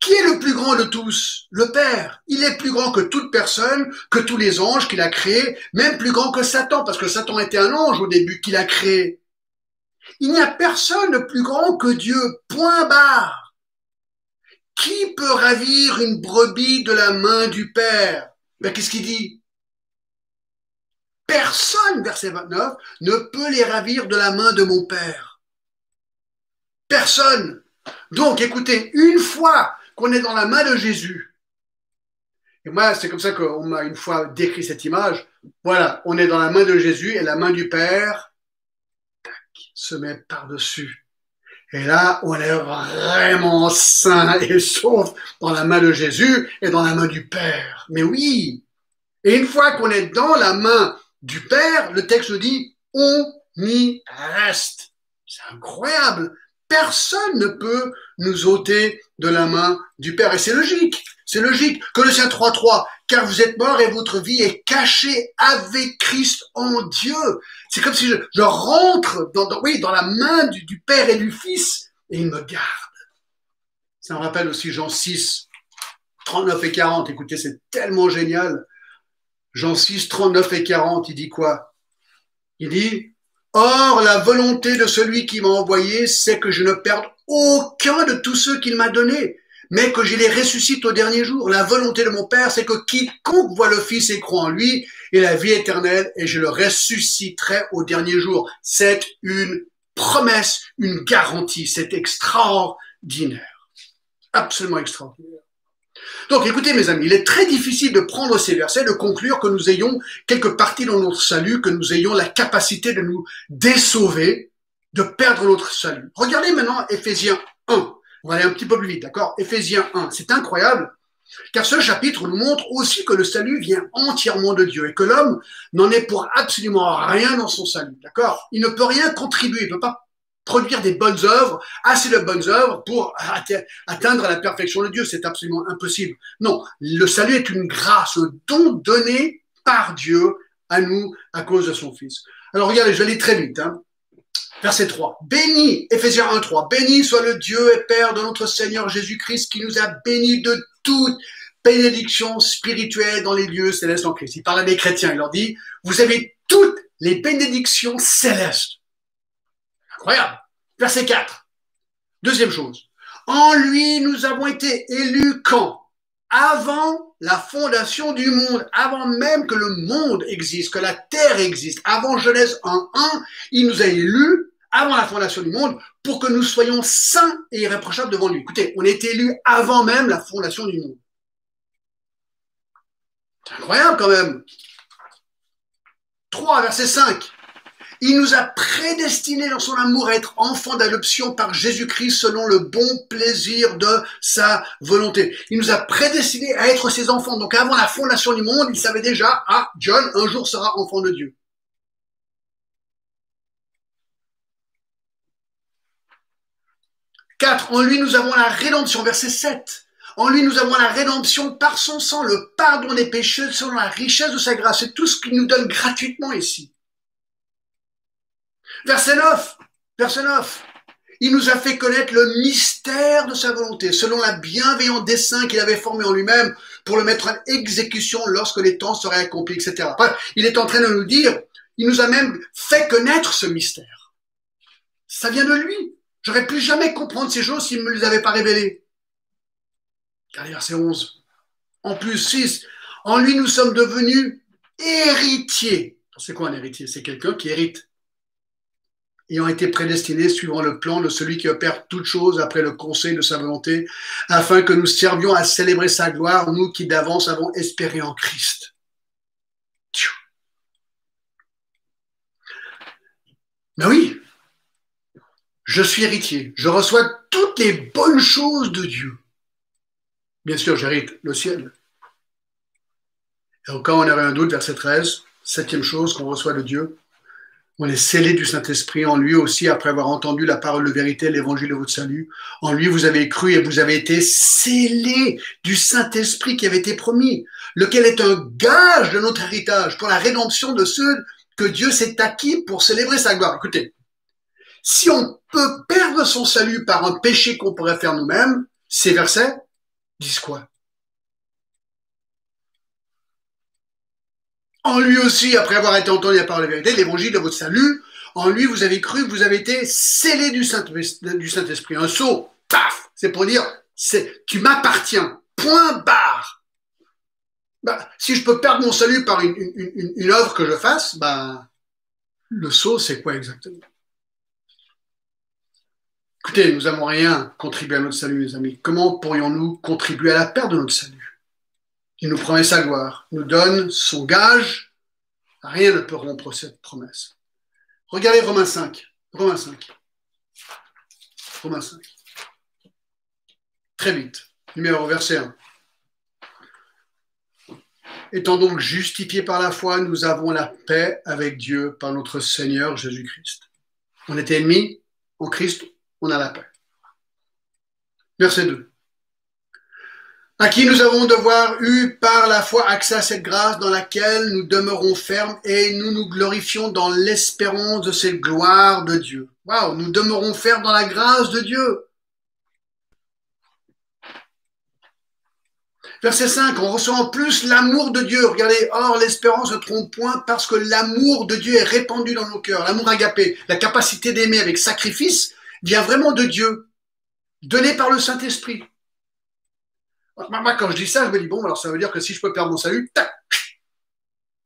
Qui est le plus grand de tous? Le Père. Il est plus grand que toute personne, que tous les anges qu'il a créés, même plus grand que Satan, parce que Satan était un ange au début qu'il a créé. Il n'y a personne de plus grand que Dieu, point barre. Qui peut ravir une brebis de la main du Père? Ben, qu'est-ce qu'il dit? Personne, verset 29, ne peut les ravir de la main de mon Père. Personne. Donc, écoutez, une fois qu'on est dans la main de Jésus, et moi, c'est comme ça qu'on m'a une fois décrit cette image, voilà, on est dans la main de Jésus et la main du Père se met par-dessus. Et là, on est vraiment sain et sauf dans la main de Jésus et dans la main du Père. Mais oui. Et une fois qu'on est dans la main du Père, le texte dit, on y reste. C'est incroyable. Personne ne peut nous ôter de la main du Père. Et c'est logique. C'est logique. Colossiens 3.3, car vous êtes morts et votre vie est cachée avec Christ en Dieu. C'est comme si je rentre dans la main du Père et du Fils et il me garde. Ça me rappelle aussi Jean 6, 39 et 40. Écoutez, c'est tellement génial. Jean 6, 39 et 40, il dit quoi? Il dit, or la volonté de celui qui m'a envoyé, c'est que je ne perde aucun de tous ceux qu'il m'a donnés, mais que je les ressuscite au dernier jour. La volonté de mon Père, c'est que quiconque voit le Fils et croit en lui ait la vie éternelle et je le ressusciterai au dernier jour. C'est une promesse, une garantie. C'est extraordinaire. Absolument extraordinaire. Donc écoutez mes amis, il est très difficile de prendre ces versets, de conclure que nous ayons quelque partie dans notre salut, que nous ayons la capacité de nous désauver, de perdre notre salut. Regardez maintenant Éphésiens 1. On va aller un petit peu plus vite, d'accord? Éphésiens 1, c'est incroyable, car ce chapitre nous montre aussi que le salut vient entièrement de Dieu et que l'homme n'en est pour absolument rien dans son salut, d'accord? Il ne peut rien contribuer, il ne peut pas produire des bonnes œuvres, assez de bonnes œuvres pour atteindre la perfection de Dieu. C'est absolument impossible. Non, le salut est une grâce, un don donné par Dieu à nous à cause de son Fils. Alors regardez, je vais aller très vite. Verset 3. Béni, Éphésiens 1, 3. Béni soit le Dieu et Père de notre Seigneur Jésus-Christ qui nous a bénis de toute bénédiction spirituelle dans les lieux célestes en Christ. Il parle à des chrétiens, il leur dit, vous avez toutes les bénédictions célestes. Incroyable. Verset 4. Deuxième chose. En lui, nous avons été élus quand? Avant la fondation du monde, avant même que le monde existe, que la terre existe, avant Genèse 1.1, il nous a élus avant la fondation du monde pour que nous soyons saints et irréprochables devant lui. Écoutez, on a été élus avant même la fondation du monde. C'est incroyable quand même. 3, verset 5. Il nous a prédestinés dans son amour à être enfants d'adoption par Jésus-Christ selon le bon plaisir de sa volonté. Il nous a prédestinés à être ses enfants. Donc avant la fondation du monde, il savait déjà, ah, John, un jour sera enfant de Dieu. 4. En lui, nous avons la rédemption. Verset 7. En lui, nous avons la rédemption par son sang, le pardon des péchés selon la richesse de sa grâce. C'est tout ce qu'il nous donne gratuitement ici. Verset 9. Verset 9. Il nous a fait connaître le mystère de sa volonté, selon la bienveillant dessein qu'il avait formé en lui-même pour le mettre en exécution lorsque les temps seraient accomplis, etc. Enfin, il est en train de nous dire, il nous a même fait connaître ce mystère. Ça vient de lui. J'aurais pu jamais comprendre ces choses s'il ne me les avait pas révélées. Regardez verset 11. En plus, 6. En lui, nous sommes devenus héritiers. C'est quoi un héritier? C'est quelqu'un qui hérite. Ayant été prédestinés suivant le plan de celui qui opère toutes choses après le conseil de sa volonté, afin que nous servions à célébrer sa gloire, nous qui d'avance avons espéré en Christ. Mais oui, je suis héritier. Je reçois toutes les bonnes choses de Dieu. Bien sûr, j'hérite le ciel. Et au cas où on avait un doute, verset 13, septième chose qu'on reçoit de Dieu, on est scellé du Saint-Esprit en lui aussi, après avoir entendu la parole de vérité, l'évangile de votre salut. En lui, vous avez cru et vous avez été scellés du Saint-Esprit qui avait été promis, lequel est un gage de notre héritage pour la rédemption de ceux que Dieu s'est acquis pour célébrer sa gloire. Écoutez, si on peut perdre son salut par un péché qu'on pourrait faire nous-mêmes, ces versets disent quoi? En lui aussi, après avoir été entendu la parole de la vérité, l'évangile de votre salut, en lui vous avez cru, vous avez été scellés du Saint-Esprit. Un sceau, paf, c'est pour dire, tu m'appartiens, point barre. Bah, si je peux perdre mon salut par une œuvre que je fasse, bah, le sceau, c'est quoi exactement? Écoutez, nous n'avons rien contribué à notre salut, mes amis. Comment pourrions-nous contribuer à la perte de notre salut? Il nous promet sa gloire, nous donne son gage. Rien ne peut rompre cette promesse. Regardez Romains 5. Romains 5. Romains 5. Très vite. Numéro verset 1. Étant donc justifiés par la foi, nous avons la paix avec Dieu par notre Seigneur Jésus-Christ. On était ennemis, en Christ, on a la paix. Verset 2. À qui nous avons devoir eu par la foi accès à cette grâce dans laquelle nous demeurons fermes et nous nous glorifions dans l'espérance de cette gloire de Dieu. Waouh, nous demeurons fermes dans la grâce de Dieu. Verset 5, on reçoit en plus l'amour de Dieu. Regardez, or l'espérance ne trompe point parce que l'amour de Dieu est répandu dans nos cœurs. L'amour agapé, la capacité d'aimer avec sacrifice, vient vraiment de Dieu, donné par le Saint-Esprit. Moi, quand je dis ça, je me dis, bon, alors ça veut dire que si je peux perdre mon salut, tac,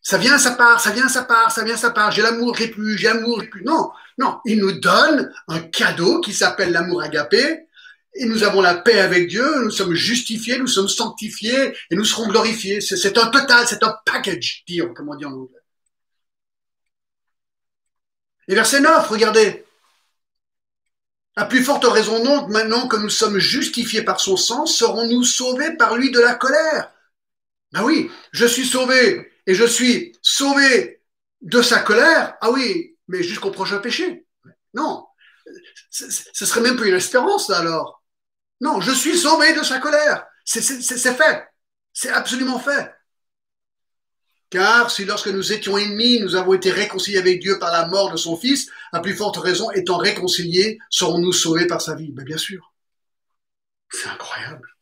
ça vient, ça part, ça vient, ça part, ça vient, ça part. J'ai l'amour, j'ai plus, j'ai l'amour, j'ai plus. Non, non, il nous donne un cadeau qui s'appelle l'amour agapé. Et nous avons la paix avec Dieu, nous sommes justifiés, nous sommes sanctifiés et nous serons glorifiés. C'est un total, c'est un package deal, comme on dit en anglais. Et verset 9, regardez. À plus forte raison donc, maintenant que nous sommes justifiés par son sang, serons-nous sauvés par lui de la colère? Ben oui, je suis sauvé et je suis sauvé de sa colère. Ah oui, mais jusqu'au prochain péché. Non, ce serait même plus une espérance là alors. Non, je suis sauvé de sa colère. C'est fait. C'est absolument fait. Car si lorsque nous étions ennemis, nous avons été réconciliés avec Dieu par la mort de son Fils, à plus forte raison, étant réconciliés, serons-nous sauvés par sa vie? Ben bien sûr. C'est incroyable.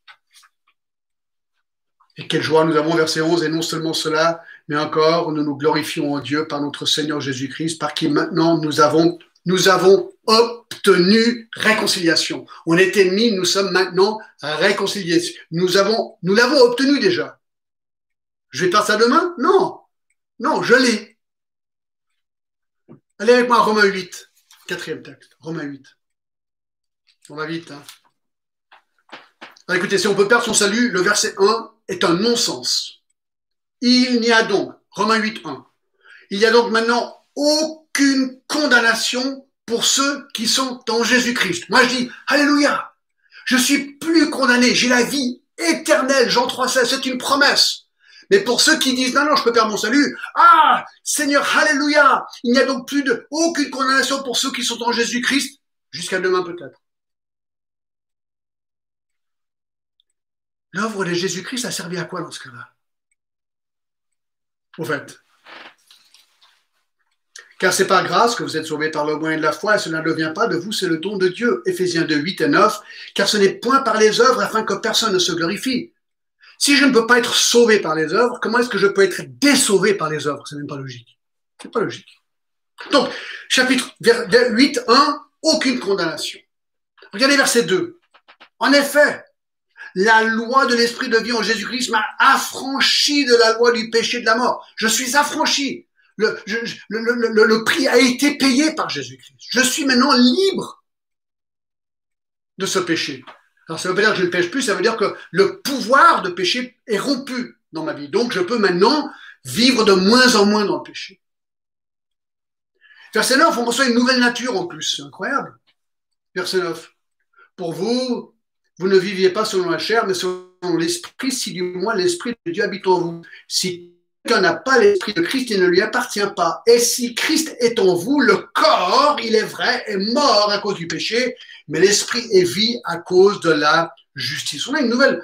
Et quelle joie nous avons, verset 11, et non seulement cela, mais encore, nous nous glorifions en Dieu par notre Seigneur Jésus-Christ, par qui maintenant nous avons obtenu réconciliation. On est ennemis, nous sommes maintenant réconciliés. Nous l'avons obtenu déjà. Je vais faire ça demain? Non. Non, je l'ai. Allez avec moi à Romains 8, quatrième texte. Romains 8. On va vite. Hein. Alors, écoutez, si on peut perdre son salut, le verset 1 est un non-sens. Il n'y a donc, Romains 8, 1, il n'y a donc maintenant aucun aucune condamnation pour ceux qui sont en Jésus-Christ. Moi, je dis, alléluia, je suis plus condamné, j'ai la vie éternelle, Jean 3,16, c'est une promesse. Mais pour ceux qui disent, non, je peux perdre mon salut, ah, Seigneur, alléluia, il n'y a donc plus aucune condamnation pour ceux qui sont en Jésus-Christ, jusqu'à demain peut-être. L'œuvre de Jésus-Christ a servi à quoi dans ce cas-là? Au fait. Car c'est par grâce que vous êtes sauvés par le moyen de la foi, et cela ne vient pas de vous, c'est le don de Dieu. Éphésiens 2, 8 et 9. Car ce n'est point par les œuvres afin que personne ne se glorifie. Si je ne peux pas être sauvé par les œuvres, comment est-ce que je peux être désauvé par les œuvres? C'est même pas logique. C'est pas logique. Donc, chapitre 8, 1, aucune condamnation. Regardez verset 2. En effet, la loi de l'esprit de vie en Jésus-Christ m'a affranchi de la loi du péché et de la mort. Je suis affranchi. Le prix a été payé par Jésus-Christ. Je suis maintenant libre de ce péché. Alors ça ne veut pas dire que je ne pêche plus, ça veut dire que le pouvoir de péché est rompu dans ma vie. Donc je peux maintenant vivre de moins en moins dans le péché. Verset 9, on reçoit une nouvelle nature en plus. C'est incroyable. Verset 9. Pour vous, vous ne viviez pas selon la chair, mais selon l'esprit, si du moins l'esprit de Dieu habite en vous. Si quelqu'un n'a pas l'esprit de Christ, il ne lui appartient pas. Et si Christ est en vous, le corps, il est vrai, est mort à cause du péché, mais l'esprit est vie à cause de la justice. On a une nouvelle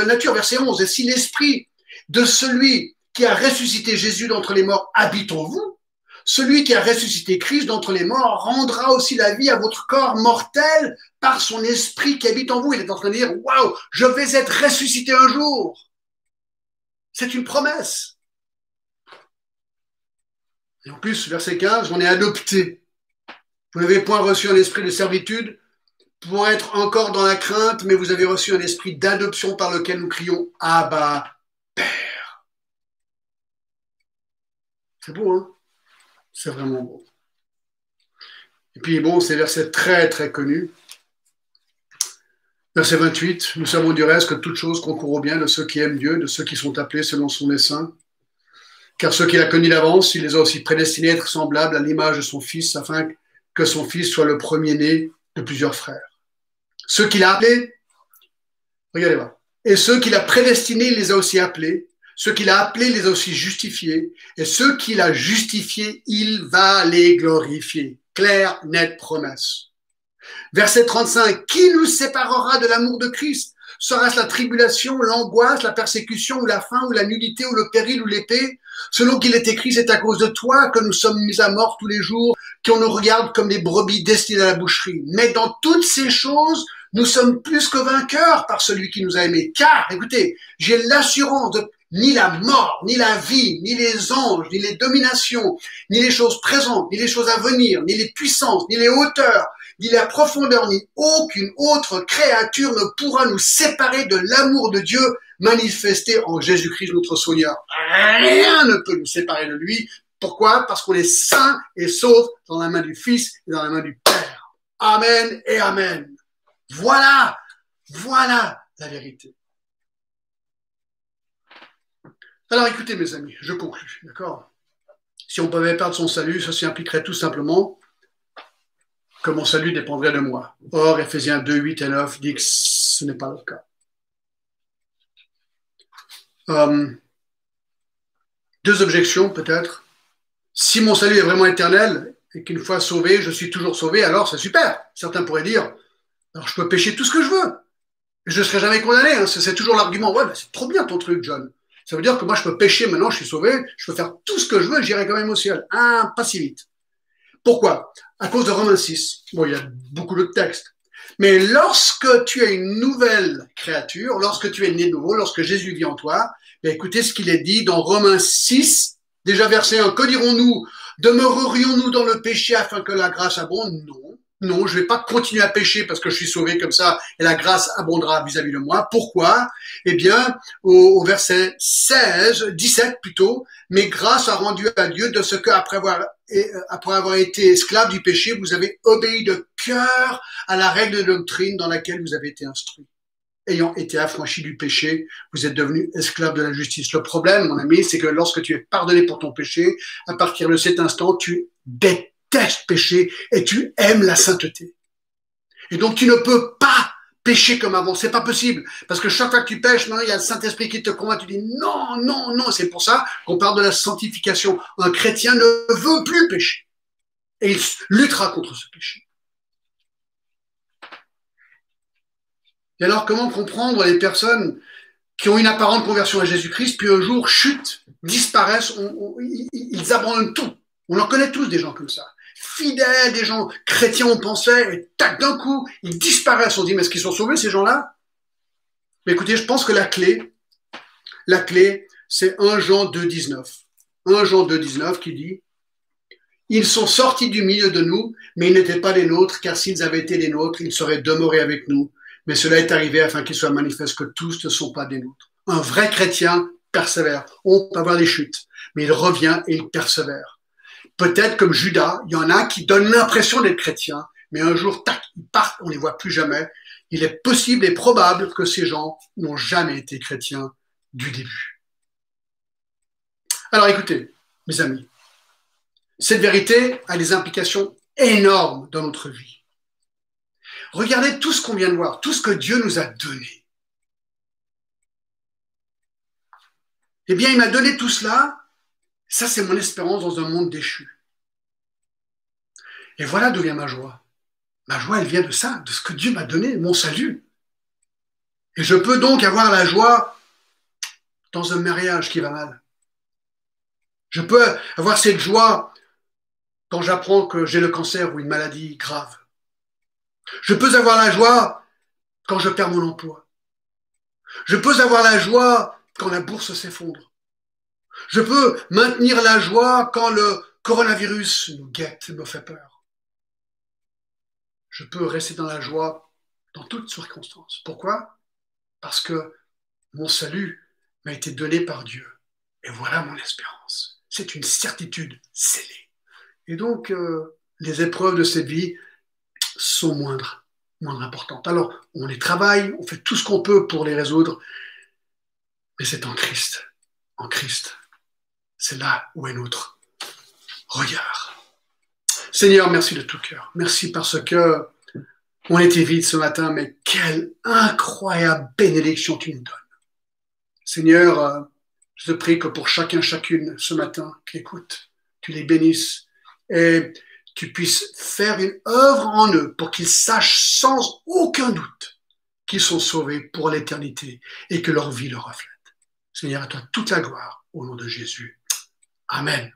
nature, verset 11. Et si l'esprit de celui qui a ressuscité Jésus d'entre les morts habite en vous, celui qui a ressuscité Christ d'entre les morts rendra aussi la vie à votre corps mortel par son esprit qui habite en vous. Il est en train de dire, waouh, je vais être ressuscité un jour. C'est une promesse. Et en plus, verset 15, on est adopté. Vous n'avez point reçu un esprit de servitude pour être encore dans la crainte, mais vous avez reçu un esprit d'adoption par lequel nous crions Abba, Père. C'est beau, hein? C'est vraiment beau. Et puis bon, c'est verset très très connu. Verset 28, nous savons du reste que toute chose concourt au bien de ceux qui aiment Dieu, de ceux qui sont appelés selon son dessein. Car ceux qu'il a connus d'avance, il les a aussi prédestinés à être semblables à l'image de son Fils, afin que son Fils soit le premier-né de plusieurs frères. Ceux qu'il a appelés, regardez là, et ceux qu'il a prédestinés, il les a aussi appelés. Ceux qu'il a appelés, il les a aussi justifiés. Et ceux qu'il a justifiés, il va les glorifier. Claire, nette promesse. Verset 35, qui nous séparera de l'amour de Christ? Sera-ce la tribulation, l'angoisse, la persécution, ou la faim, ou la nudité, ou le péril, ou l'épée? Selon qu'il est écrit, c'est à cause de toi que nous sommes mis à mort tous les jours, qu'on nous regarde comme des brebis destinées à la boucherie. Mais dans toutes ces choses, nous sommes plus que vainqueurs par celui qui nous a aimés. Car, écoutez, j'ai l'assurance de ni la mort, ni la vie, ni les anges, ni les dominations, ni les choses présentes, ni les choses à venir, ni les puissances, ni les hauteurs, ni la profondeur, ni aucune autre créature ne pourra nous séparer de l'amour de Dieu manifesté en Jésus-Christ notre Seigneur. Rien ne peut nous séparer de lui. Pourquoi? Parce qu'on est saint et sauf dans la main du Fils et dans la main du Père. Amen et Amen. Voilà la vérité. Alors écoutez mes amis, je conclus, d'accord? Si on pouvait perdre son salut, ceci impliquerait tout simplement que mon salut dépendrait de moi. Or, Éphésiens 2, 8 et 9 dit que ce n'est pas le cas. Deux objections peut-être. Si mon salut est vraiment éternel et qu'une fois sauvé, je suis toujours sauvé, alors c'est super. Certains pourraient dire, alors je peux pécher tout ce que je veux. Je ne serai jamais condamné. Hein. C'est toujours l'argument. Ouais, c'est trop bien ton truc, John. Ça veut dire que moi, je peux pécher maintenant, je suis sauvé, je peux faire tout ce que je veux, j'irai quand même au ciel. Ah, pas si vite. Pourquoi? À cause de Romains 6. Bon, il y a beaucoup de textes. Mais lorsque tu es une nouvelle créature, lorsque tu es né de nouveau, lorsque Jésus vit en toi, bien, écoutez ce qu'il est dit dans Romains 6, déjà verset 1. Que dirons-nous? Demeurerions-nous dans le péché afin que la grâce abonde? Non. Non, je ne vais pas continuer à pécher parce que je suis sauvé comme ça et la grâce abondera vis-à-vis de moi. Pourquoi? Eh bien, au verset 17 plutôt, mais grâce a rendu à Dieu de ce qu'après avoir été esclave du péché, vous avez obéi de cœur à la règle de doctrine dans laquelle vous avez été instruit. ayant été affranchi du péché, vous êtes devenu esclave de la justice. Le problème, mon ami, c'est que lorsque tu es pardonné pour ton péché, à partir de cet instant, tu détestes péché et tu aimes la sainteté. Et donc, tu ne peux pas pécher comme avant. C'est pas possible. Parce que chaque fois que tu pêches, il y a le Saint-Esprit qui te convainc. Tu dis non, non, non. C'est pour ça qu'on parle de la sanctification. Un chrétien ne veut plus pécher. Et il luttera contre ce péché. Et alors, comment comprendre les personnes qui ont une apparente conversion à Jésus-Christ, puis un jour chutent, disparaissent, ils abandonnent tout. On en connaît tous des gens comme ça. Fidèles, des gens chrétiens, on pensait, et tac, d'un coup, ils disparaissent. On dit, mais est-ce qu'ils sont sauvés, ces gens-là? Mais écoutez, je pense que la clé, c'est 1 Jean 2,19. 1 Jean 2,19 qui dit, ils sont sortis du milieu de nous, mais ils n'étaient pas les nôtres, car s'ils avaient été les nôtres, ils seraient demeurés avec nous. Mais cela est arrivé afin qu'il soit manifeste que tous ne sont pas des nôtres. Un vrai chrétien persévère. On peut avoir des chutes, mais il revient et il persévère. Peut-être comme Judas, il y en a qui donnent l'impression d'être chrétiens, mais un jour, tac, ils partent, on ne les voit plus jamais. Il est possible et probable que ces gens n'ont jamais été chrétiens du début. Alors écoutez, mes amis, cette vérité a des implications énormes dans notre vie. Regardez tout ce qu'on vient de voir, tout ce que Dieu nous a donné. Eh bien, il m'a donné tout cela. Ça, c'est mon espérance dans un monde déchu. Et voilà d'où vient ma joie. Ma joie, elle vient de ça, de ce que Dieu m'a donné, mon salut. Et je peux donc avoir la joie dans un mariage qui va mal. Je peux avoir cette joie quand j'apprends que j'ai le cancer ou une maladie grave. Je peux avoir la joie quand je perds mon emploi. Je peux avoir la joie quand la bourse s'effondre. Je peux maintenir la joie quand le coronavirus nous guette et me fait peur. Je peux rester dans la joie dans toutes circonstances. Pourquoi? Parce que mon salut m'a été donné par Dieu. Et voilà mon espérance. C'est une certitude scellée. Et donc, les épreuves de cette vie sont moindres importantes. Alors, on les travaille, on fait tout ce qu'on peut pour les résoudre, mais c'est en Christ. En Christ, c'est là où est notre regard. Seigneur, merci de tout cœur. Merci parce que on était vide ce matin, mais quelle incroyable bénédiction tu nous donnes. Seigneur, je te prie que pour chacun, chacune ce matin qui écoute, tu les bénisses et tu puisses faire une œuvre en eux pour qu'ils sachent sans aucun doute qu'ils sont sauvés pour l'éternité et que leur vie le reflète. Seigneur, à toi toute la gloire au nom de Jésus. Amen.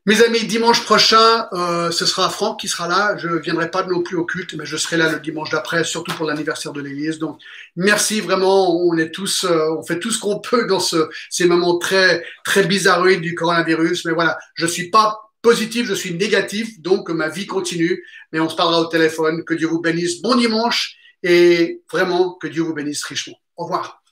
Mes amis, dimanche prochain, ce sera Franck qui sera là. Je ne viendrai pas non plus au culte, mais je serai là le dimanche d'après, surtout pour l'anniversaire de l'église. Donc, merci vraiment. On est tous, on fait tout ce qu'on peut dans ces moments très, très bizarroïdes du coronavirus. Mais voilà, je suis pas positif, je suis négatif, donc ma vie continue. Mais on se parlera au téléphone. Que Dieu vous bénisse. Bon dimanche et vraiment que Dieu vous bénisse richement. Au revoir.